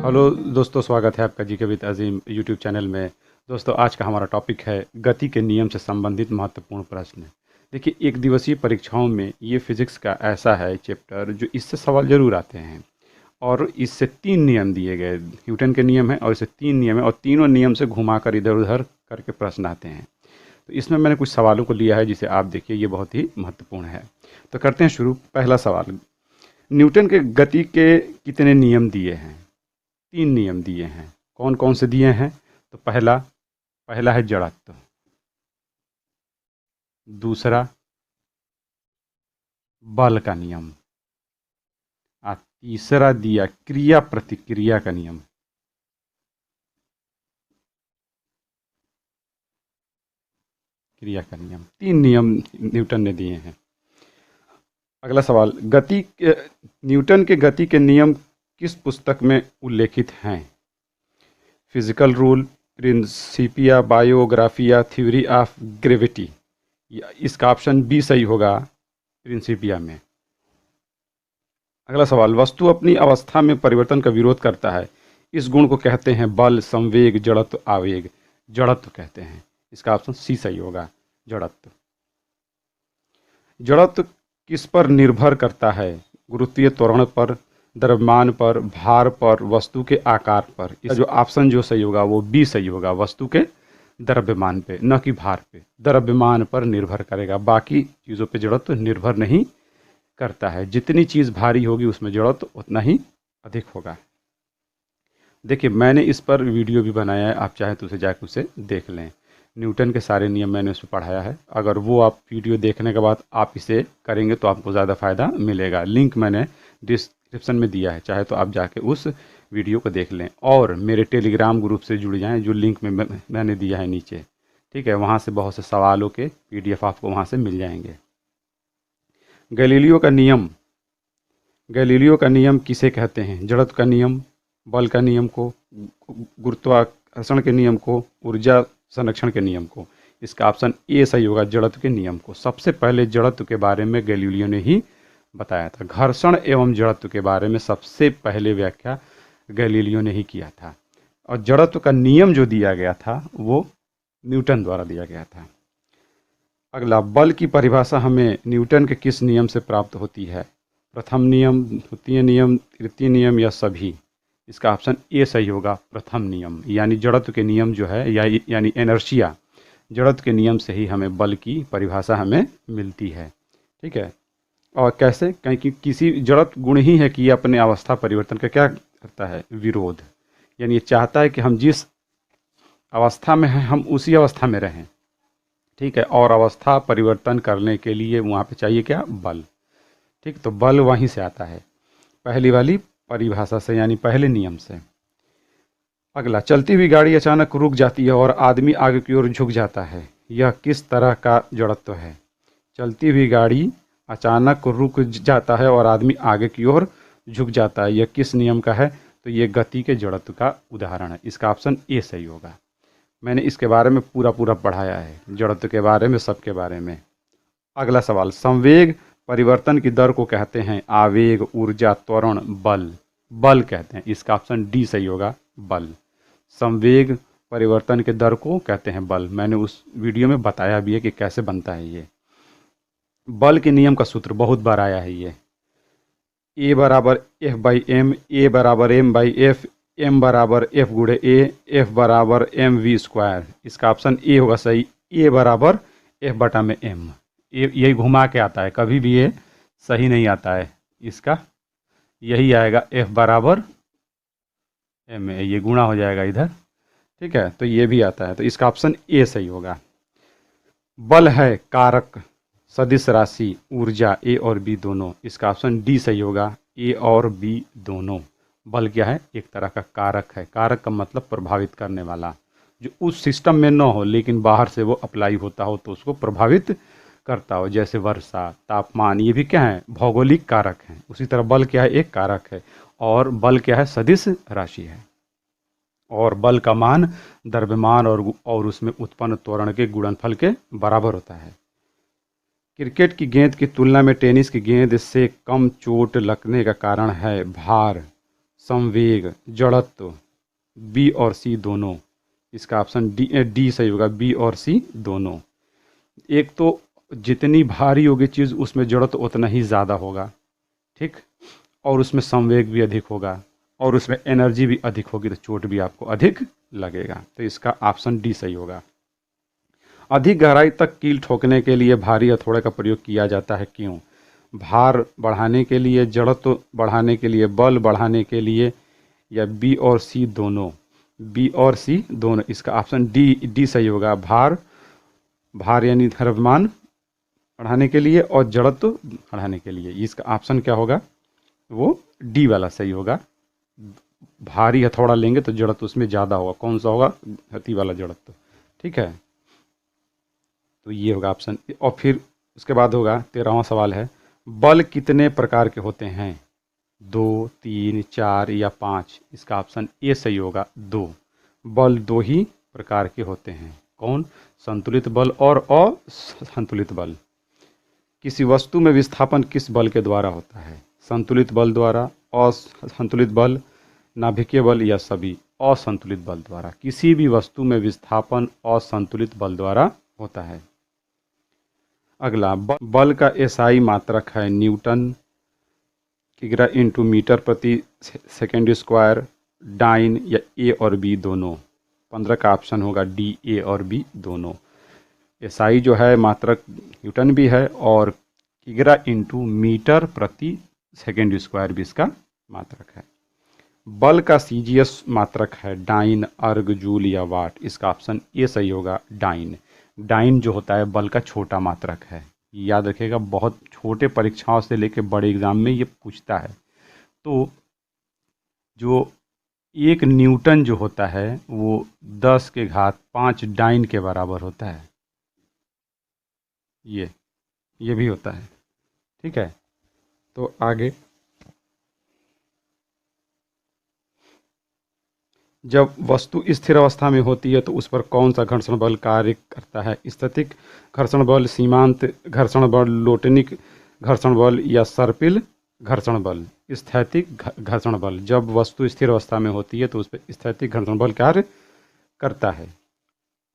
Hello दोस्तों, स्वागत है आपका जी के विद अजीम यूट्यूब चैनल में। दोस्तों, आज का हमारा टॉपिक है गति के नियम से संबंधित महत्वपूर्ण प्रश्न। देखिए, एक दिवसीय परीक्षाओं में ये फिजिक्स का ऐसा है चैप्टर जो इससे सवाल जरूर आते हैं। और इससे 3 नियम दिए गए, न्यूटन के नियम है और इससे 3 नियम है और तीनों नियम से घुमाकर इधर उधर करके प्रश्न आते हैं। तो इसमें मैंने कुछ सवालों को लिया है जिसे आप देखिए, ये बहुत ही महत्वपूर्ण है। तो करते हैं शुरू। पहला सवाल, न्यूटन के गति के कितने नियम दिए हैं? 3 नियम दिए हैं। कौन कौन से दिए हैं? तो पहला पहला है जड़त्व, दूसरा बल का नियम, और तीसरा दिया क्रिया प्रतिक्रिया का नियम। क्रिया का नियम, 3 नियम न्यूटन ने दिए हैं। अगला सवाल, न्यूटन के गति के नियम किस पुस्तक में उल्लेखित हैं? Physical rule, Principia Biographia, theory of gravity. इसका ऑप्शन बी सही होगा, प्रिंसिपिया में। अगला सवाल, वस्तु अपनी अवस्था में परिवर्तन का विरोध करता है, इस गुण को कहते हैं बल, संवेग, जड़त्व, आवेग। जड़त्व कहते हैं। इसका ऑप्शन सी सही होगा, जड़त्व। जड़त्व किस पर निर्भर करता है? गुरुत्वीय त्वरण पर, द्रव्यमान पर, भार पर, वस्तु के आकार पर। इसका जो ऑप्शन जो सही होगा वो बी सही होगा, वस्तु के द्रव्यमान पे, न कि भार पे। द्रव्यमान पर निर्भर करेगा, बाकी चीज़ों पे जड़त्व निर्भर नहीं करता है। जितनी चीज़ भारी होगी उसमें जड़त्व उतना ही अधिक होगा। देखिए, मैंने इस पर वीडियो भी बनाया है, आप चाहें तो उसे जाकर उसे देख लें। न्यूटन के सारे नियम मैंने उसमें पढ़ाया है। अगर वो आप वीडियो देखने के बाद आप इसे करेंगे तो आपको ज़्यादा फ़ायदा मिलेगा। लिंक मैंने डिस्क्रिप्शन में दिया है, चाहे तो आप जाके उस वीडियो को देख लें। और मेरे टेलीग्राम ग्रुप से जुड़ जाएं, जो लिंक में मैंने दिया है नीचे। ठीक है, वहाँ से बहुत से सवालों के PDF आपको वहाँ से मिल जाएंगे। गैलीलियो का नियम, गैलीलियो का नियम किसे कहते हैं? जड़त्व का नियम, बल का नियम को, गुरुत्वाकर्षण के नियम को, ऊर्जा संरक्षण के नियम को। इसका ऑप्शन ए सही होगा, जड़त्व के नियम को। सबसे पहले जड़त्व के बारे में गैलीलियो ने ही बताया था। घर्षण एवं जड़त्व के बारे में सबसे पहले व्याख्या गैलीलियो ने ही किया था। और जड़त्व का नियम जो दिया गया था वो न्यूटन द्वारा दिया गया था। अगला, बल की परिभाषा हमें न्यूटन के किस नियम से प्राप्त होती है? प्रथम नियम, द्वितीय नियम, तृतीय नियम या सभी? इसका ऑप्शन ए सही होगा, प्रथम नियम। यानी जड़त्व के नियम जो है यानी इनर्शिया, जड़त्व के नियम से ही हमें बल की परिभाषा हमें मिलती है। ठीक है, और कैसे? क्योंकि किसी जड़त्व गुण ही है कि ये अपने अवस्था परिवर्तन का क्या करता है? विरोध। यानी ये चाहता है कि हम जिस अवस्था में हैं हम उसी अवस्था में रहें। ठीक है, और अवस्था परिवर्तन करने के लिए वहाँ पे चाहिए क्या? बल। ठीक, तो बल वहीं से आता है, पहली वाली परिभाषा से, यानी पहले नियम से। अगला, चलती हुई गाड़ी अचानक रुक जाती है और आदमी आगे की ओर झुक जाता है, यह किस तरह का जड़त्व है? चलती हुई गाड़ी अचानक रुक जाता है और आदमी आगे की ओर झुक जाता है, यह किस नियम का है? तो ये गति के जड़त्व का उदाहरण है। इसका ऑप्शन ए सही होगा। मैंने इसके बारे में पूरा पढ़ाया है, जड़त्व के बारे में, सबके बारे में। अगला सवाल, संवेग परिवर्तन की दर को कहते हैं आवेग, ऊर्जा, त्वरण, बल। बल कहते हैं। इसका ऑप्शन डी सही होगा, बल। संवेग परिवर्तन के दर को कहते हैं बल। मैंने उस वीडियो में बताया भी है कि कैसे बनता है ये। बल के नियम का सूत्र बहुत बार आया है ये, ए बराबर एफ बाई एम, ए बराबर एम बाई एफ, एम बराबर एफ गुणे ए, एफ बराबर एम वी स्क्वायर। इसका ऑप्शन ए होगा सही, ए बराबर एफ बटा में एम। यही घुमा के आता है, कभी भी ये सही नहीं आता है। इसका यही आएगा, एफ बराबर एम, ये गुणा हो जाएगा इधर। ठीक है, तो ये भी आता है, तो इसका ऑप्शन ए सही होगा। बल है कारक, सदिश राशि, ऊर्जा, ए और बी दोनों। इसका ऑप्शन डी सही होगा, ए और बी दोनों। बल क्या है? एक तरह का कारक है। कारक का मतलब प्रभावित करने वाला, जो उस सिस्टम में न हो लेकिन बाहर से वो अप्लाई होता हो तो उसको प्रभावित करता हो, जैसे वर्षा, तापमान। ये भी क्या है? भौगोलिक कारक हैं। उसी तरह बल क्या है? एक कारक है। और बल क्या है? सदिश राशि है। और बल का मान द्रव्यमान और उसमें उत्पन्न त्वरण के गुणनफल के बराबर होता है। क्रिकेट की गेंद की तुलना में टेनिस की गेंद से कम चोट लगने का कारण है भार, संवेग, जड़त्व, बी और सी दोनों। इसका ऑप्शन डी सही होगा, बी और सी दोनों। एक तो जितनी भारी होगी चीज़ उसमें जड़त्व उतना ही ज़्यादा होगा, ठीक, और उसमें संवेग भी अधिक होगा और उसमें एनर्जी भी अधिक होगी, तो चोट भी आपको अधिक लगेगा। तो इसका ऑप्शन डी सही होगा। अधिक गहराई तक कील ठोकने के लिए भारी हथौड़े का प्रयोग किया जाता है, क्यों? भार बढ़ाने के लिए, जड़त्व बढ़ाने के लिए, बल बढ़ाने के लिए, या बी और सी दोनों? बी और सी दोनों। इसका ऑप्शन डी सही होगा। भार यानी द्रव्यमान बढ़ाने के लिए और जड़त्व बढ़ाने के लिए। इसका ऑप्शन क्या होगा? वो डी वाला सही होगा। भारी हथौड़ा लेंगे तो जड़त्व उसमें ज़्यादा होगा। कौन सा होगा? गति वाला जड़त्व, ठीक है। तो ये होगा ऑप्शन। और फिर उसके बाद होगा 13वां सवाल है, बल कितने प्रकार के होते हैं? 2, 3, 4 या 5? इसका ऑप्शन ए सही होगा, 2। बल 2 ही प्रकार के होते हैं। कौन? संतुलित बल और असंतुलित बल। किसी वस्तु में विस्थापन किस बल के द्वारा होता है? संतुलित बल द्वारा, असंतुलित बल, नाभिकीय बल, या सभी? असंतुलित बल द्वारा। किसी भी वस्तु में विस्थापन असंतुलित बल द्वारा होता है। अगला, बल का एसआई मात्रक है न्यूटन, किग्रा इंटू मीटर प्रति सेकेंड स्क्वायर, डाइन, या ए और बी दोनों? 15 का ऑप्शन होगा डी, ए और बी दोनों। एसआई जो है मात्रक न्यूटन भी है और किग्रा इंटू मीटर प्रति सेकेंड स्क्वायर भी इसका मात्रक है। बल का सीजीएस मात्रक है डाइन, अर्ग, जूल या वाट? इसका ऑप्शन ए सही होगा, डाइन। डाइन जो होता है बल का छोटा मात्रक है। याद रखिएगा, बहुत छोटे परीक्षाओं से लेकर बड़े एग्जाम में ये पूछता है। तो जो 1 न्यूटन जो होता है वो 10 के घात 5 डाइन के बराबर होता है। ये भी होता है, ठीक है। तो आगे, जब वस्तु स्थिर अवस्था में होती है तो उस पर कौन सा घर्षण बल कार्य करता है? स्थैतिक घर्षण बल, सीमांत घर्षण बल, लोटनिक घर्षण बल, या सर्पिल घर्षण बल? स्थैतिक घर्षण बल। जब वस्तु स्थिर अवस्था में होती है तो उस पर स्थैतिक घर्षण बल कार्य करता है।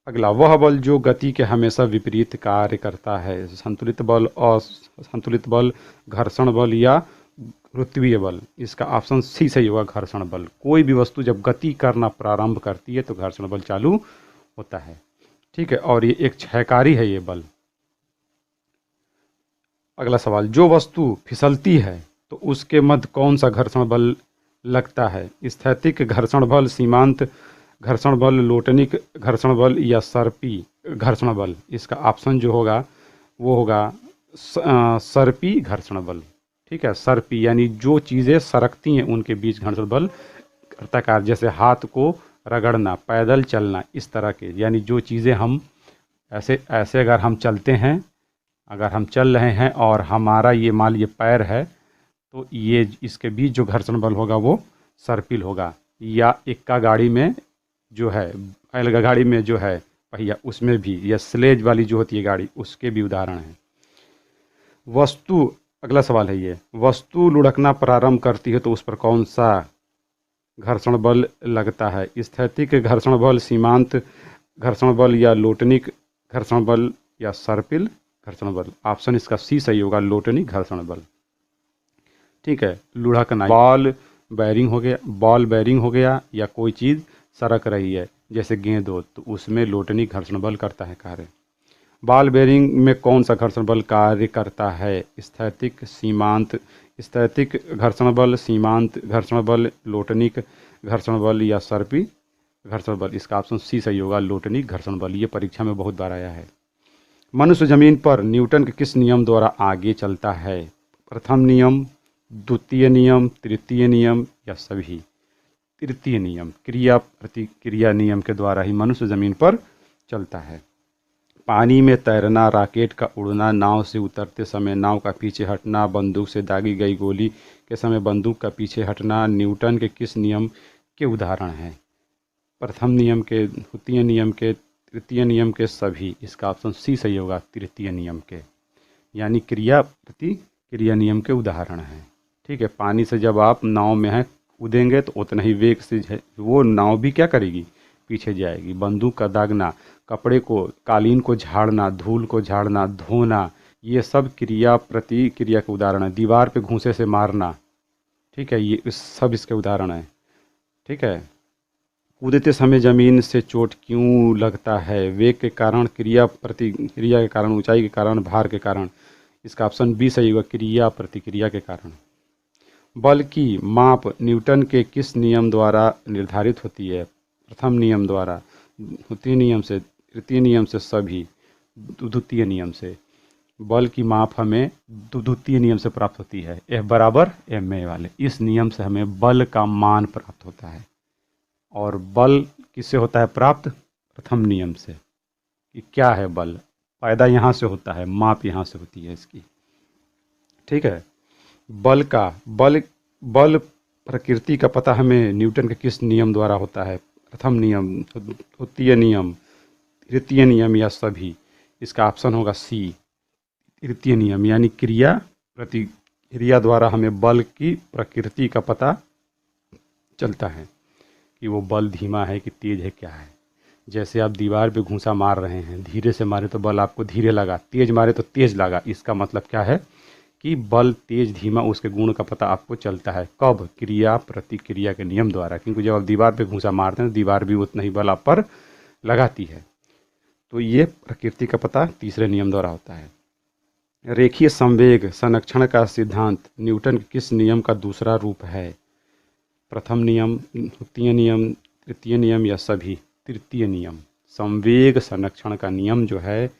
अगला, वह बल जो गति के हमेशा विपरीत कार्य करता है? संतुलित बल, असंतुलित बल, घर्षण बल, या गुरुत्वीय बल? इसका ऑप्शन सी सही होगा, घर्षण बल। कोई भी वस्तु जब गति करना प्रारंभ करती है तो घर्षण बल चालू होता है, ठीक है। और ये एक क्षयकारी है ये बल। अगला सवाल, जो वस्तु फिसलती है तो उसके मध्य कौन सा घर्षण बल लगता है? स्थैतिक घर्षण बल, सीमांत घर्षण बल, लोटनिक घर्षण बल, या सर्पी घर्षण बल? इसका ऑप्शन जो होगा वो होगा सर्पी घर्षण बल, ठीक है। सर्पी यानी जो चीज़ें सरकती हैं उनके बीच घर्षण बल करता कार्य। जैसे हाथ को रगड़ना, पैदल चलना, इस तरह के, यानी जो चीज़ें हम ऐसे अगर हम चलते हैं, अगर हम चल रहे हैं और हमारा ये मान ये पैर है, तो ये इसके बीच जो घर्षण बल होगा वो सर्पिल होगा। या इक्का गाड़ी में जो है, बैल गाड़ी में जो है पहिया, उसमें भी, या स्लेज वाली जो होती है गाड़ी, उसके भी उदाहरण हैं। वस्तु, अगला सवाल है ये, वस्तु लुढ़कना प्रारंभ करती है तो उस पर कौन सा घर्षण बल लगता है? स्थैतिक घर्षण बल, सीमांत घर्षण बल, या लोटनिक घर्षण बल, या सर्पिल घर्षण बल? ऑप्शन इसका सी सही होगा, लोटनिक घर्षण बल, ठीक है। लुढ़कना, बॉल बेरिंग हो गया, या कोई चीज़ सरक रही है जैसे गेंद हो, तो उसमें लोटनिक घर्षण बल करता है कार्य। बॉल बेरिंग में कौन सा घर्षण बल कार्य करता है? स्थैतिक घर्षण बल, सीमांत घर्षण बल, लोटनिक घर्षण बल, या सर्पी घर्षण बल? इसका ऑप्शन सी सही होगा, लोटनिक घर्षण बल। ये परीक्षा में बहुत बार आया है। मनुष्य जमीन पर न्यूटन के किस नियम द्वारा आगे चलता है? प्रथम नियम, द्वितीय नियम, तृतीय नियम, या सभी? तृतीय नियम, क्रिया प्रतिक्रिया नियम के द्वारा ही मनुष्य जमीन पर चलता है। पानी में तैरना, रॉकेट का उड़ना, नाव से उतरते समय नाव का पीछे हटना, बंदूक से दागी गई गोली के समय बंदूक का पीछे हटना, न्यूटन के किस नियम के उदाहरण हैं? प्रथम नियम के, द्वितीय नियम के, तृतीय नियम के, सभी? इसका ऑप्शन सी सही होगा, तृतीय नियम के, यानी क्रिया प्रतिक्रिया नियम के उदाहरण हैं, ठीक है। पानी से जब आप नाव में हैं, कूदेंगे तो उतना ही वेग से वो नाव भी क्या करेगी, पीछे जाएगी। बंदूक का दागना, कपड़े को, कालीन को झाड़ना, धूल को झाड़ना, धोना, ये सब क्रिया प्रतिक्रिया के उदाहरण है। दीवार पे घूंसे से मारना, ठीक है, ये सब इसके उदाहरण है। ठीक है। कूदते समय जमीन से चोट क्यों लगता है? वेग के कारण, क्रिया प्रतिक्रिया के कारण, ऊंचाई के कारण, भार के कारण। इसका ऑप्शन बी सही होगा, क्रिया प्रतिक्रिया के कारण। बल की माप न्यूटन के किस नियम द्वारा निर्धारित होती है? प्रथम नियम द्वारा, द्वितीय नियम से, तृतीय नियम से, सभी द्वितीय नियम से। बल की माप हमें द्वितीय नियम से प्राप्त होती है, F बराबर ma वाले। इस नियम से हमें बल का मान प्राप्त होता है। और बल किससे होता है प्राप्त? प्रथम नियम से। कि क्या है बल? पैदा यहाँ से होता है, माप यहाँ से होती है इसकी। ठीक है। बल प्रकृति का पता हमें न्यूटन के किस नियम द्वारा होता है? प्रथम नियम, द्वितीय नियम, तृतीय नियम या सभी। इसका ऑप्शन होगा सी, तृतीय नियम, यानी क्रिया प्रतिक्रिया द्वारा हमें बल की प्रकृति का पता चलता है कि वो बल धीमा है कि तेज है, क्या है। जैसे आप दीवार पे घूंसा मार रहे हैं, धीरे से मारे तो बल आपको धीरे लगा, तेज मारे तो तेज लगा। इसका मतलब क्या है कि बल तेज धीमा उसके गुण का पता आपको चलता है। कब? क्रिया प्रतिक्रिया के नियम द्वारा। क्योंकि जब आप दीवार पे घूंसा मारते हैं, दीवार भी उतना ही बल आप पर लगाती है। तो ये प्रकृति का पता तीसरे नियम द्वारा होता है। रेखीय संवेग संरक्षण का सिद्धांत न्यूटन के किस नियम का दूसरा रूप है? प्रथम नियम, द्वितीय नियम, तृतीय नियम या सभी? तृतीय नियम। संवेग संरक्षण का नियम जो है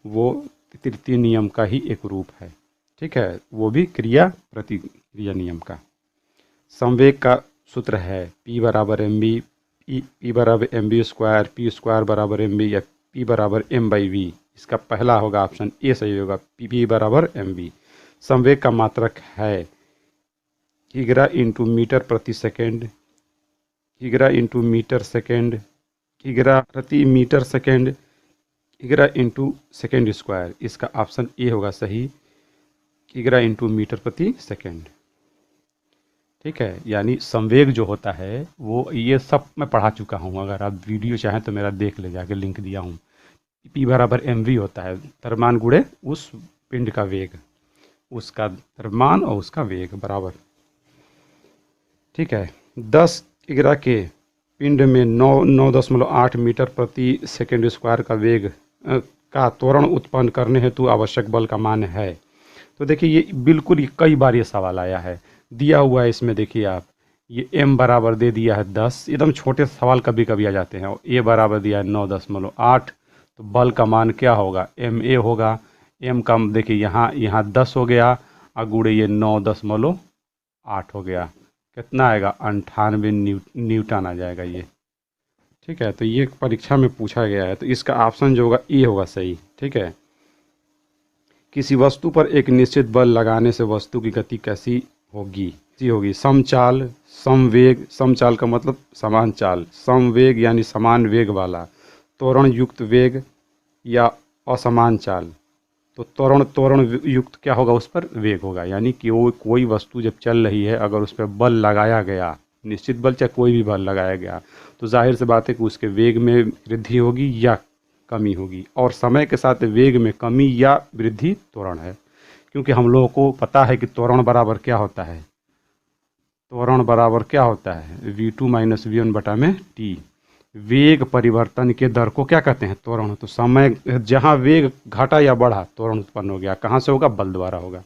वो तृतीय नियम का ही एक रूप है। ठीक है, वो भी क्रिया प्रतिक्रिया नियम का। संवेग का सूत्र है P बराबर mv, P बराबर mv स्क्वायर, P स्क्वायर बराबर mv या P बराबर m/v। इसका पहला होगा ऑप्शन ए सही होगा, P बराबर mv। संवेग का मात्रक है किग्रा इंटू मीटर प्रति सेकेंड, किग्रा इंटू मीटर सेकेंड, किग्रा प्रति मीटर सेकेंड, किग्रा इंटू सेकेंड स्क्वायर। इसका ऑप्शन ए होगा सही, किग्रा इंटू मीटर प्रति सेकेंड। ठीक है, यानी संवेग जो होता है वो, ये सब मैं पढ़ा चुका हूँ, अगर आप वीडियो चाहें तो मेरा देख ले, जाके लिंक दिया हूँ। P बराबर mv होता है, द्रव्यमान गुणे उस पिंड का वेग, उसका द्रव्यमान और उसका वेग बराबर। ठीक है, 10 किग्रा के पिंड में 9.8 मीटर प्रति सेकेंड स्क्वायर का वेग का त्वरण उत्पन्न करने हेतु आवश्यक बल का मान है। तो देखिए ये बिल्कुल कई बार ये सवाल आया है, दिया हुआ है इसमें। देखिए आप, ये m बराबर दे दिया है 10, एकदम छोटे सवाल कभी कभी आ जाते हैं। और a बराबर दिया है 9.8, तो बल का मान क्या होगा? ma होगा। m का देखिए यहाँ 10 हो गया और गुणे ये 9.8 हो गया, कितना आएगा? 98 न्यूटन आ जाएगा ये। ठीक है, तो ये परीक्षा में पूछा गया है, तो इसका ऑप्शन जो होगा ए होगा सही। ठीक है। किसी वस्तु पर एक निश्चित बल लगाने से वस्तु की गति कैसी होगी? समचाल, समवेग, समचाल का मतलब समान चाल, समवेग यानी समान वेग वाला, त्वरण युक्त वेग या असमान चाल। तो त्वरण युक्त क्या होगा? उस पर वेग होगा, यानी कि वो कोई वस्तु जब चल रही है, अगर उस पर बल लगाया गया, निश्चित बल चाहे कोई भी बल लगाया गया, तो जाहिर सी बात है कि उसके वेग में वृद्धि होगी या कमी होगी। और समय के साथ वेग में कमी या वृद्धि त्वरण है, क्योंकि हम लोगों को पता है कि त्वरण बराबर क्या होता है? त्वरण बराबर क्या होता है? v2 माइनस v1 बटा में t। वेग परिवर्तन के दर को क्या कहते हैं? त्वरण। तो समय जहाँ वेग घटा या बढ़ा, त्वरण उत्पन्न हो गया। कहाँ से होगा? बल द्वारा होगा।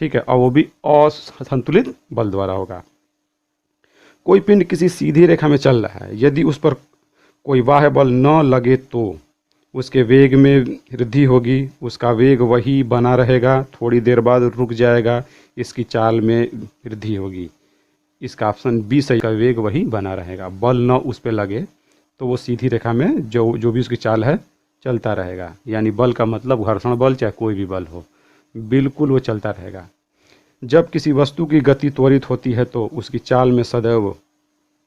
ठीक है, और वो भी असंतुलित बल द्वारा होगा। कोई पिंड किसी सीधी रेखा में चल रहा है, यदि उस पर कोई बाह्य बल न लगे तो उसके वेग में वृद्धि होगी, उसका वेग वही बना रहेगा, थोड़ी देर बाद रुक जाएगा, इसकी चाल में वृद्धि होगी। इसका ऑप्शन बी सही का, वेग वही बना रहेगा। बल न उस पर लगे तो वो सीधी रेखा में जो भी उसकी चाल है चलता रहेगा। यानी बल का मतलब घर्षण बल चाहे कोई भी बल हो, बिल्कुल वो चलता रहेगा। जब किसी वस्तु की गति त्वरित होती है तो उसकी चाल में सदैव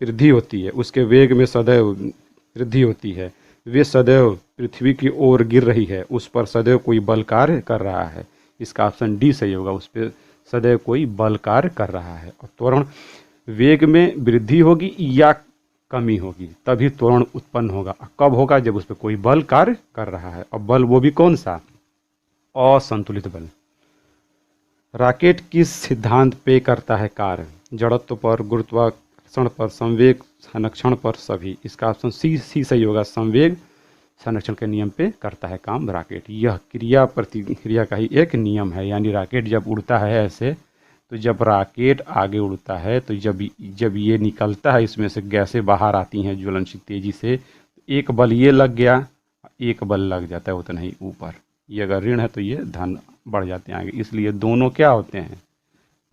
वृद्धि होती है, उसके वेग में सदैव वृद्धि होती है। वे सदैव पृथ्वी की ओर गिर रही है, उस पर सदैव कोई बल कार्य कर रहा है। इसका ऑप्शन डी सही होगा, उस पर सदैव कोई बल कार्य कर रहा है। और त्वरण वेग में वृद्धि होगी या कमी होगी, तभी त्वरण उत्पन्न होगा। कब होगा? जब उस पर कोई बल कार्य कर रहा है। अब बल वो भी कौन सा? असंतुलित बल। रॉकेट किस सिद्धांत पे करता है कार्य? जड़त्व पर, गुरुत्वाकर्षण पर, संवेग संरक्षण पर, सभी। इसका ऑप्शन सी सही होगा। संवेग संरक्षण के नियम पे करता है काम रॉकेट। यह क्रिया प्रतिक्रिया का ही एक नियम है। यानी रॉकेट जब उड़ता है ऐसे, तो जब रॉकेट आगे उड़ता है तो जब ये निकलता है, इसमें से गैसें बाहर आती हैं ज्वलनशील तेजी से, एक बल ये लग गया, एक बल लग जाता है उतना ही ऊपर। ये अगर ऋण है तो ये धन बढ़ जाते हैं आगे। इसलिए दोनों क्या होते हैं?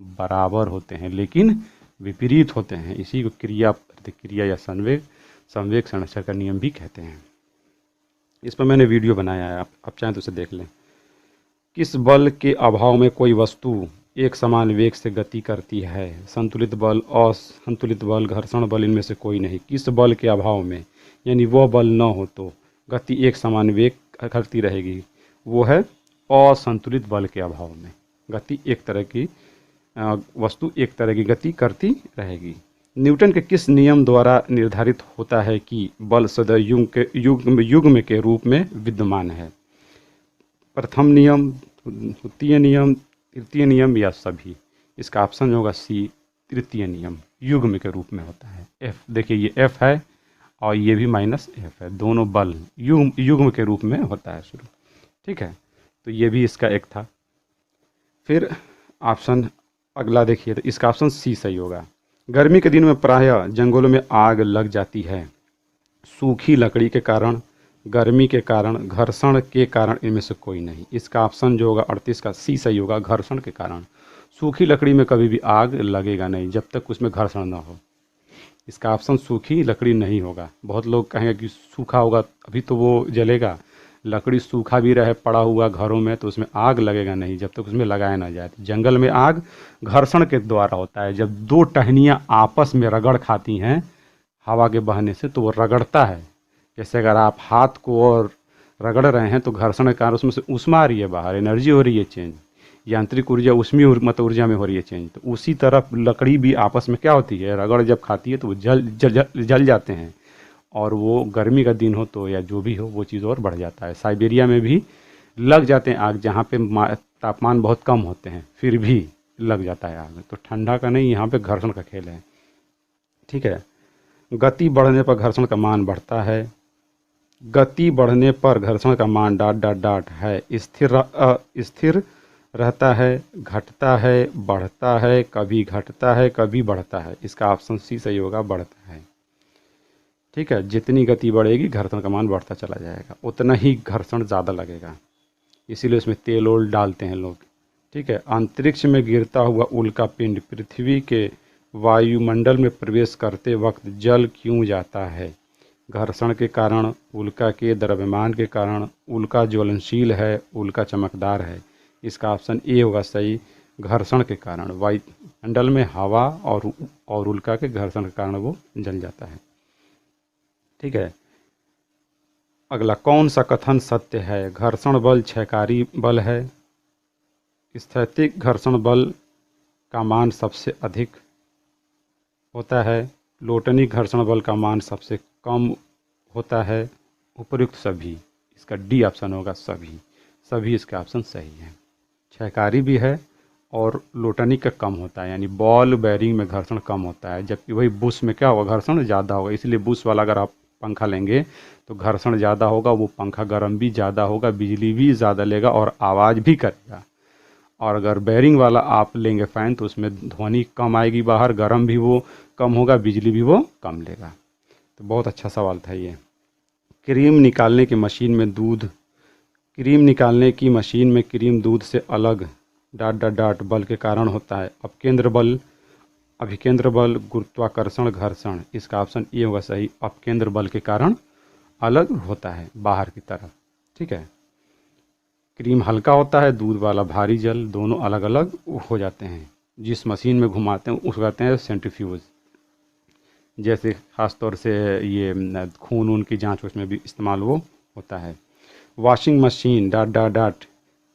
बराबर होते हैं, लेकिन विपरीत होते हैं। इसी को क्रिया प्रतिक्रिया या संवेग संरक्षण का नियम भी कहते हैं। इस पर मैंने वीडियो बनाया है, आप चाहें तो उसे देख लें। किस बल के अभाव में कोई वस्तु एक समान वेग से गति करती है? संतुलित बल, असंतुलित बल, घर्षण बल, इनमें से कोई नहीं। किस बल के अभाव में, यानी वो बल न हो तो गति एक समान वेग करती रहेगी, वो है असंतुलित बल के अभाव में। गति एक तरह की वस्तु एक तरह की गति करती रहेगी। न्यूटन के किस नियम द्वारा निर्धारित होता है कि बल सदैव युग्म के रूप में विद्यमान है? प्रथम नियम, द्वितीय नियम, तृतीय नियम या सभी? इसका ऑप्शन होगा सी, तृतीय नियम। युग्म के रूप में होता है। एफ देखिए, ये एफ है और ये भी माइनस एफ है, दोनों बल युग्म के रूप में होता है शुरू। ठीक है, तो ये भी इसका एक था। फिर ऑप्शन अगला देखिए, तो इसका ऑप्शन सी सही होगा। गर्मी के दिन में प्रायः जंगलों में आग लग जाती है। सूखी लकड़ी के कारण, गर्मी के कारण, घर्षण के कारण, इनमें से कोई नहीं। इसका ऑप्शन जो होगा 38 का सी सही होगा, घर्षण के कारण। सूखी लकड़ी में कभी भी आग लगेगा नहीं जब तक उसमें घर्षण ना हो। इसका ऑप्शन सूखी लकड़ी नहीं होगा। बहुत लोग कहेंगे कि सूखा होगा अभी तो वो जलेगा। लकड़ी सूखा भी रहे पड़ा हुआ घरों में तो उसमें आग लगेगा नहीं जब तक उसमें लगाया ना जाए। तो जंगल में आग घर्षण के द्वारा होता है। जब दो टहनियाँ आपस में रगड़ खाती हैं हवा के बहने से, तो वो रगड़ता है। जैसे अगर आप हाथ को और रगड़ रहे हैं तो घर्षण के कारण उसमें से ऊष्मा आ रही है बाहर, एनर्जी हो रही है चेंज, यांत्रिक ऊर्जा ऊष्मीय मतलब ऊर्जा में हो रही है चेंज। तो उसी तरह लकड़ी भी आपस में क्या होती है, रगड़ जब खाती है तो वो जल जाते हैं। और वो गर्मी का दिन हो तो या जो भी हो वो चीज़ और बढ़ जाता है। साइबेरिया में भी लग जाते हैं आग, जहाँ पे तापमान बहुत कम होते हैं फिर भी लग जाता है आग। तो ठंडा का नहीं, यहाँ पे घर्षण का खेल है। ठीक है, गति बढ़ने पर घर्षण का मान बढ़ता है। गति बढ़ने पर घर्षण का मान डॉट है। स्थिर रहता है, घटता है, बढ़ता है, कभी घटता है कभी बढ़ता है। इसका ऑप्शन सी सही होगा, बढ़ता है। ठीक है, जितनी गति बढ़ेगी घर्षण का मान बढ़ता चला जाएगा, उतना ही घर्षण ज़्यादा लगेगा। इसीलिए उसमें तेल ओल डालते हैं लोग। ठीक है, अंतरिक्ष में गिरता हुआ उल्का पिंड पृथ्वी के वायुमंडल में प्रवेश करते वक्त जल क्यों जाता है? घर्षण के कारण, उल्का के द्रव्यमान के कारण, उल्का ज्वलनशील है, उल्का चमकदार है। इसका ऑप्शन ए होगा सही, घर्षण के कारण। वायुमंडल में हवा और उल्का के घर्षण के कारण वो जल जाता है। ठीक है, अगला, कौन सा कथन सत्य है? घर्षण बल क्षयकारी बल है। स्थैतिक घर्षण बल का मान सबसे अधिक होता है। लोटनी घर्षण बल का मान सबसे कम होता है। उपयुक्त सभी। इसका डी ऑप्शन होगा, सभी इसका ऑप्शन सही है। क्षयकारी भी है और लोटनी का कम होता है, यानी बॉल बेयरिंग में घर्षण कम होता है, जबकि वही बुश में क्या होगा, घर्षण ज़्यादा होगा। इसलिए बुश वाला अगर आप पंखा लेंगे तो घर्षण ज़्यादा होगा, वो पंखा गर्म भी ज़्यादा होगा, बिजली भी ज़्यादा लेगा और आवाज़ भी करेगा। और अगर बेयरिंग वाला आप लेंगे फ़ैन तो उसमें ध्वनि कम आएगी बाहर, गर्म भी वो कम होगा, बिजली भी वो कम लेगा। तो बहुत अच्छा सवाल था ये। क्रीम निकालने की मशीन में क्रीम दूध से अलग बल के कारण होता है। अपकेंद्र बल, अभिकेंद्र बल, गुरुत्वाकर्षण, घर्षण। इसका ऑप्शन ए होगा सही, अपकेंद्र बल के कारण अलग होता है बाहर की तरफ। ठीक है, क्रीम हल्का होता है, दूध वाला भारी जल, दोनों अलग अलग हो जाते हैं। जिस मशीन में घुमाते हैं उसको कहते हैं सेंट्रीफ्यूज। जैसे ख़ास तौर से ये खून ऊन की जांच उसमें भी इस्तेमाल वो होता है। वॉशिंग मशीन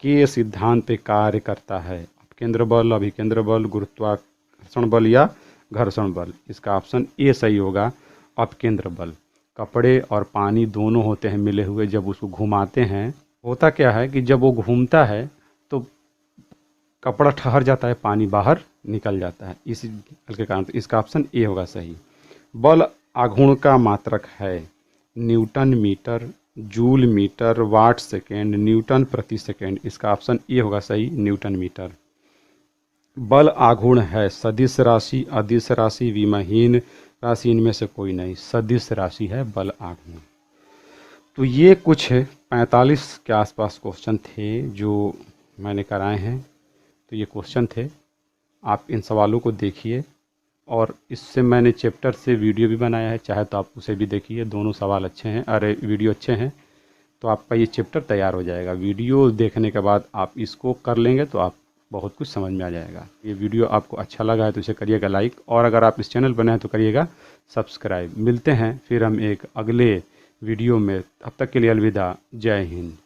के सिद्धांत पे कार्य करता है। अपकेंद्र बल, अभिकेंद्र बल, गुरुत्वाकर्षण बल या घर्षण बल। इसका ऑप्शन ए सही होगा, अपकेंद्र बल। कपड़े और पानी दोनों होते हैं मिले हुए, जब उसको घुमाते हैं होता क्या है कि जब वो घूमता है तो कपड़ा ठहर जाता है, पानी बाहर निकल जाता है, इस बल के कारण। तो इसका ऑप्शन ए होगा सही। बल आघूर्ण का मात्रक है newton metre, joule metre, watt second, newton प्रति सेकेंड। इसका ऑप्शन ए होगा सही, न्यूटन मीटर। बल आघूर्ण है सदिश राशि, अदिश राशि, विमहीन राशि, इनमें से कोई नहीं, सदिश राशि है बल आघूर्ण। तो ये कुछ 45 के आसपास क्वेश्चन थे जो मैंने कराए हैं। तो ये क्वेश्चन थे, आप इन सवालों को देखिए, और इससे मैंने चैप्टर से वीडियो भी बनाया है, चाहे तो आप उसे भी देखिए। दोनों सवाल अच्छे हैं, अरे वीडियो अच्छे हैं, तो आपका ये चैप्टर तैयार हो जाएगा। वीडियो देखने के बाद आप इसको कर लेंगे तो आप बहुत कुछ समझ में आ जाएगा। ये वीडियो आपको अच्छा लगा है तो इसे करिएगा लाइक, और अगर आप इस चैनल पर नए हैं तो करिएगा सब्सक्राइब। मिलते हैं फिर हम एक अगले वीडियो में, तब तक के लिए अलविदा, जय हिंद।